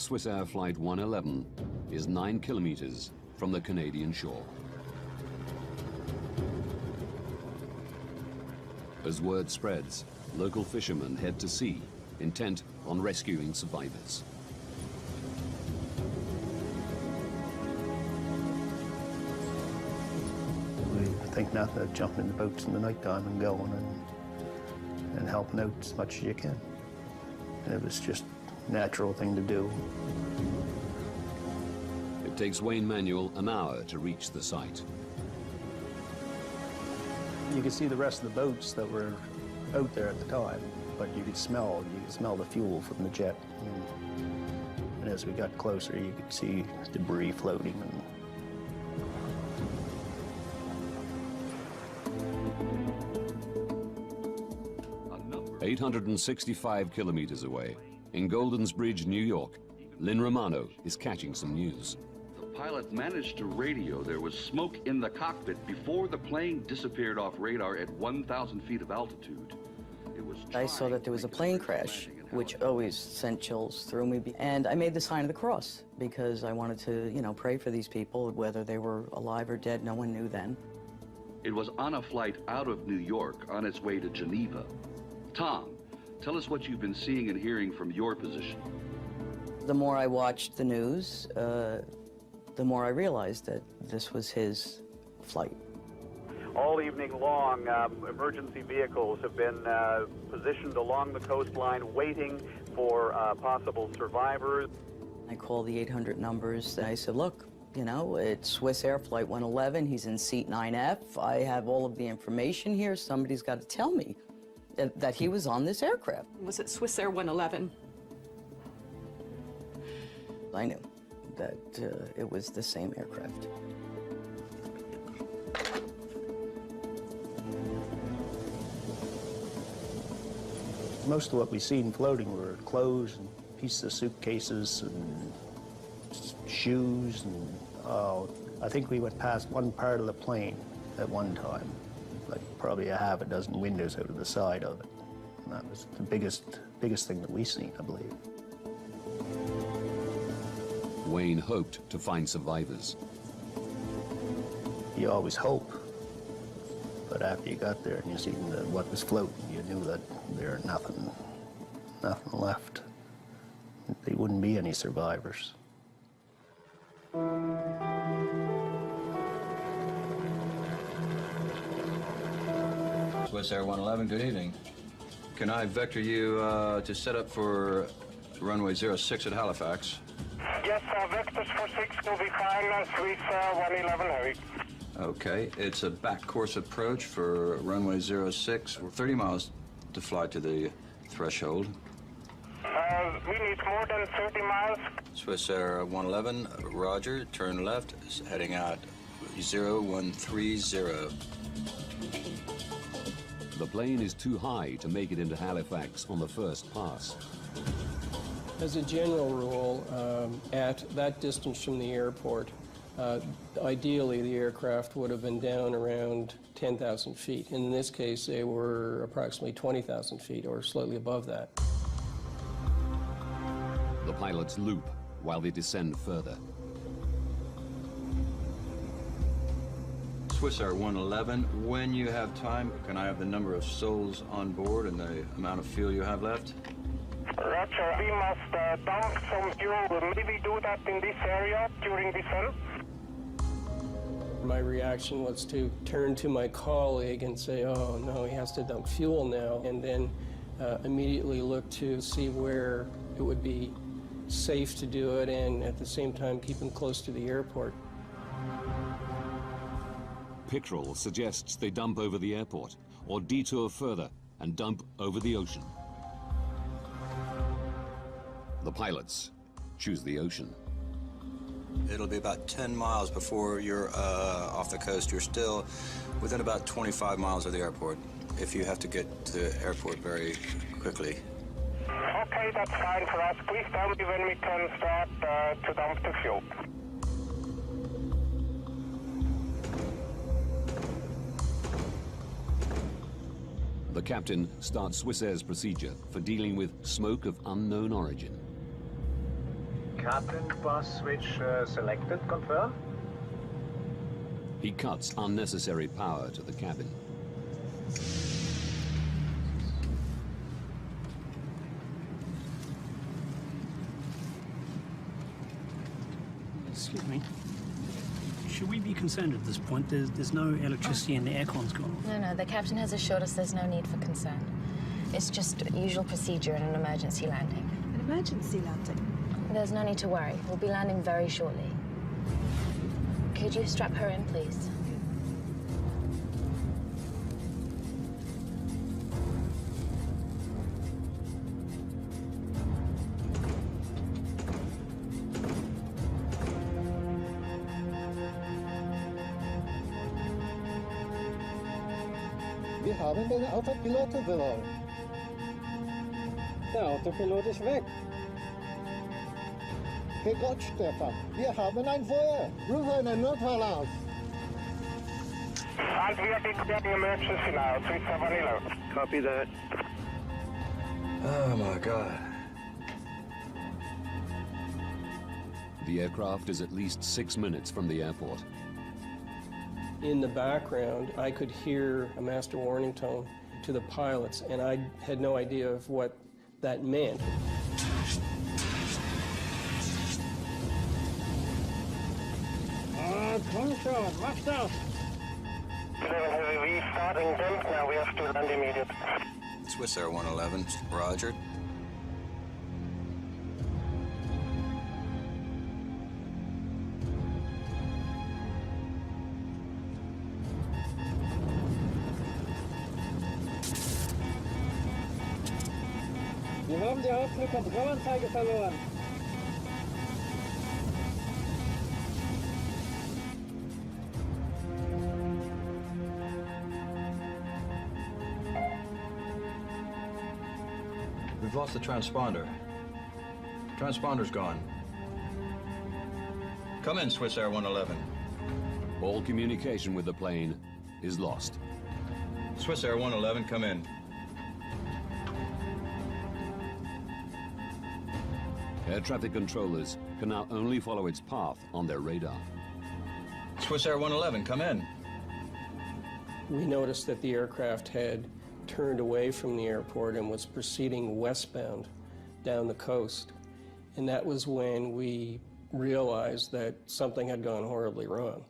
Swissair Flight 111 is 9 kilometers from the Canadian shore. As word spreads, local fishermen head to sea, intent on rescuing survivors. We think nothing of jumping in the boats in the nighttime and going and helping out as much as you can. And it was just a natural thing to do. It takes Wayne Manuel an hour to reach the site. You could see the rest of the boats that were out there at the time, but you could smell the fuel from the jet. And as we got closer, you could see debris floating. 865 kilometers away, in Goldens Bridge, New York, Lynn Romano is catching some news. The pilot managed to radio there was smoke in the cockpit before the plane disappeared off radar at 1,000 feet of altitude. I saw that there was a plane crash, which always sent chills through me. And I made the sign of the cross because I wanted to, you know, pray for these people, whether they were alive or dead. No one knew then. It was on a flight out of New York on its way to Geneva. Tom, tell us what you've been seeing and hearing from your position. The more I watched the news, the more I realized that this was his flight. All evening long, emergency vehicles have been positioned along the coastline waiting for possible survivors. I called the 800 numbers and I said, look, you know, it's Swissair Flight 111, he's in seat 9F, I have all of the information here, somebody's got to tell me that he was on this aircraft. Was it Swissair 111? I knew that it was the same aircraft. Most of what we seen floating were clothes and pieces of suitcases and shoes and I think we went past one part of the plane at one time, like probably a half a dozen windows out of the side of it. And that was the biggest thing that we seen, I believe. Wayne hoped to find survivors. You always hope, but after you got there and you seen what was floating, you knew that there was nothing left. There wouldn't be any survivors. Swissair 111, good evening. Can I vector you to set up for runway 06 at Halifax? Yes, vectors for 6 will be fine on Swissair 111 Heavy. Okay, it's a back course approach for runway 06. We're 30 miles to fly to the threshold. We need more than 30 miles. Swissair 111, roger, turn left, heading out 0130. The plane is too high to make it into Halifax on the first pass. As a general rule, at that distance from the airport, ideally the aircraft would have been down around 10,000 feet. In this case, they were approximately 20,000 feet or slightly above that. The pilots loop while they descend further. Swissair 111, when you have time, can I have the number of souls on board and the amount of fuel you have left? Roger, we must dump some fuel. Will maybe do that in this area during descent? My reaction was to turn to my colleague and say, oh no, he has to dump fuel now, and then immediately look to see where it would be safe to do it and at the same time keep him close to the airport. Pickrell suggests they dump over the airport or detour further and dump over the ocean. The pilots choose the ocean. It'll be about 10 miles before you're off the coast. You're still within about 25 miles of the airport if you have to get to the airport very quickly. Okay, that's fine for us. Please tell me when we can start to dump the fuel. The captain starts Swissair's procedure for dealing with smoke of unknown origin. Captain, bus switch selected, confirm? He cuts unnecessary power to the cabin. Excuse me. Should we be concerned at this point? There's no electricity and the aircon's gone off. No, the captain has assured us there's no need for concern. It's just usual procedure in an emergency landing. An emergency landing? There's no need to worry. We'll be landing very shortly. Could you strap her in, please? Wir haben den Autopiloten verloren. Der Autopilot ist weg. Hey Gott, Stefan, wir haben ein Feuer. Ruf einen Notfall. And we are declaring emergency now, Swissair 111. Copy that. Oh my God. The aircraft is at least 6 minutes from the airport. In the background, I could hear a master warning tone to the pilots, and I had no idea of what that meant. Komm schon, mach das! 11 Heavy V starting jump, now we have to land immediately. Swissair 111, roger. Wir haben die Hauptflugkontrollanzeige verloren. We've lost the transponder. Transponder's gone. Come in, Swissair 111. All communication with the plane is lost. Swissair 111, come in. Air traffic controllers can now only follow its path on their radar. Swissair 111, come in. We noticed that the aircraft had turned away from the airport and was proceeding westbound down the coast. And that was when we realized that something had gone horribly wrong.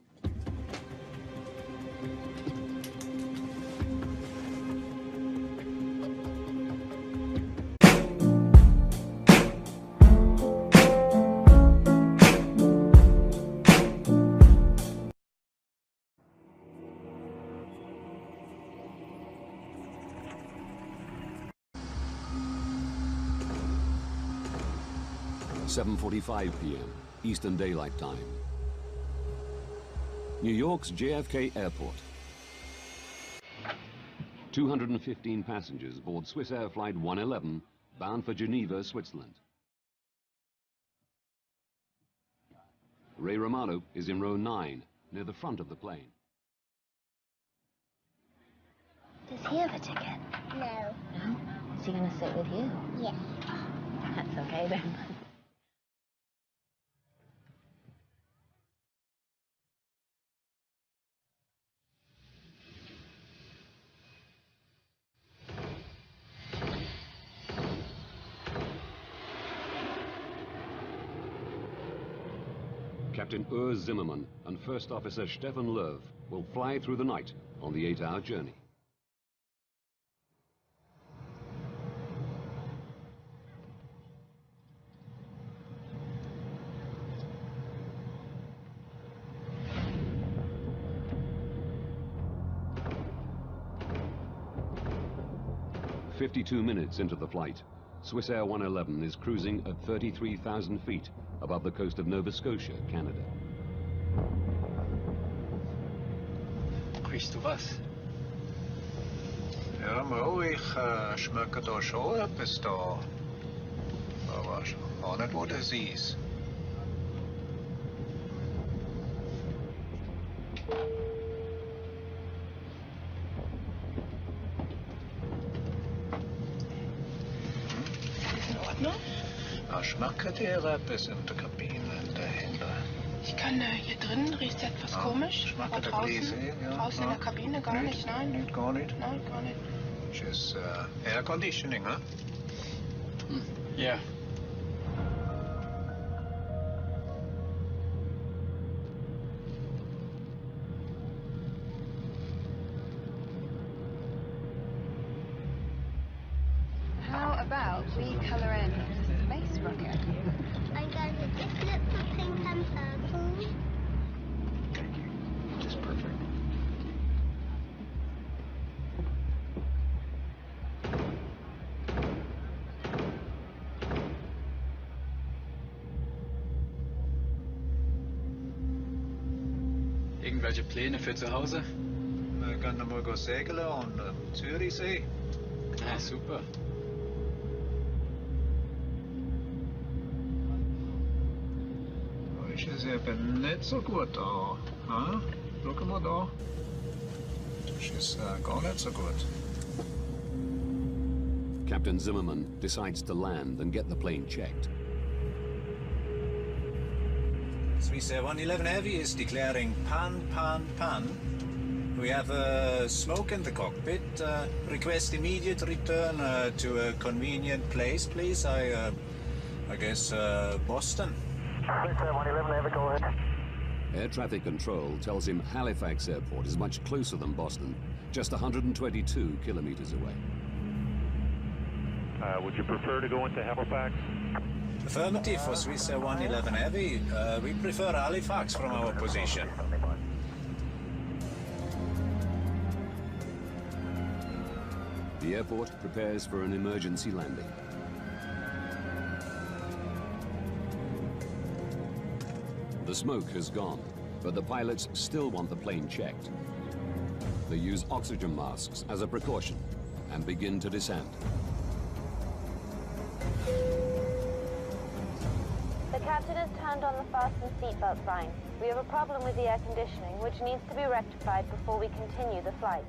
At 7:45 p.m. Eastern Daylight Time. New York's JFK Airport. 215 passengers board Swissair Flight 111, bound for Geneva, Switzerland. Ray Romano is in row 9, near the front of the plane. Does he have a ticket? No. No? Is he going to sit with you? Yes. That's okay then. Captain Urs Zimmermann and First Officer Stefan Löw will fly through the night on the 8-hour journey. "52 minutes into the flight, Swissair 111 is cruising at 33,000 feet above the coast of Nova Scotia, Canada. Riechst du was? Ja, Mo, ich schmecke da schon etwas da. Aber auch nicht, wo das ist. In Ordnung? Schmack. könnte ihr etwas in der Kabine dahinter? Ich kann hier drinnen riecht es etwas komisch, aber draußen in der Kabine gar nicht, nein. Nicht, gar nicht? Nein, gar nicht. Just air conditioning, huh? Yeah. How about we colour in a space rocket? I got a different for pink and purple. Just perfect. Irgendwelche Pläne für zu Hause? Wir können mal segeln an Zürichsee. Ah, super. Ist es eben nicht so gut da. Ha? Schau mal da. Das ist gar nicht so gut. Captain Zimmerman decides to land and get the plane checked. Swissair 111 Heavy is declaring pan. We have smoke in the cockpit. Request immediate return to a convenient place, please. I guess Boston. Swissair 111 Heavy, go ahead. Air traffic control tells him Halifax Airport is much closer than Boston, just 122 kilometers away. Would you prefer to go into Halifax? Affirmative for Swissair 111 Heavy. We prefer Halifax from our position. The airport prepares for an emergency landing. The smoke has gone, but the pilots still want the plane checked. They use oxygen masks as a precaution and begin to descend. The captain has turned on the fasten seatbelt sign. We have a problem with the air conditioning, which needs to be rectified before we continue the flight.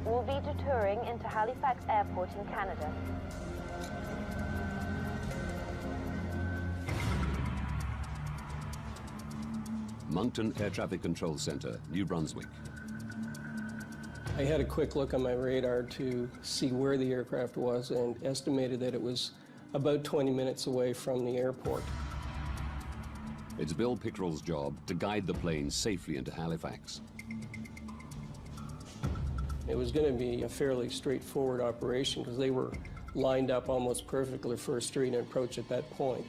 We'll be detouring into Halifax Airport in Canada. Moncton Air Traffic Control Center, New Brunswick. I had a quick look on my radar to see where the aircraft was and estimated that it was about 20 minutes away from the airport. It's Bill Pickrell's job to guide the plane safely into Halifax. It was going to be a fairly straightforward operation because they were lined up almost perfectly for a straight approach at that point.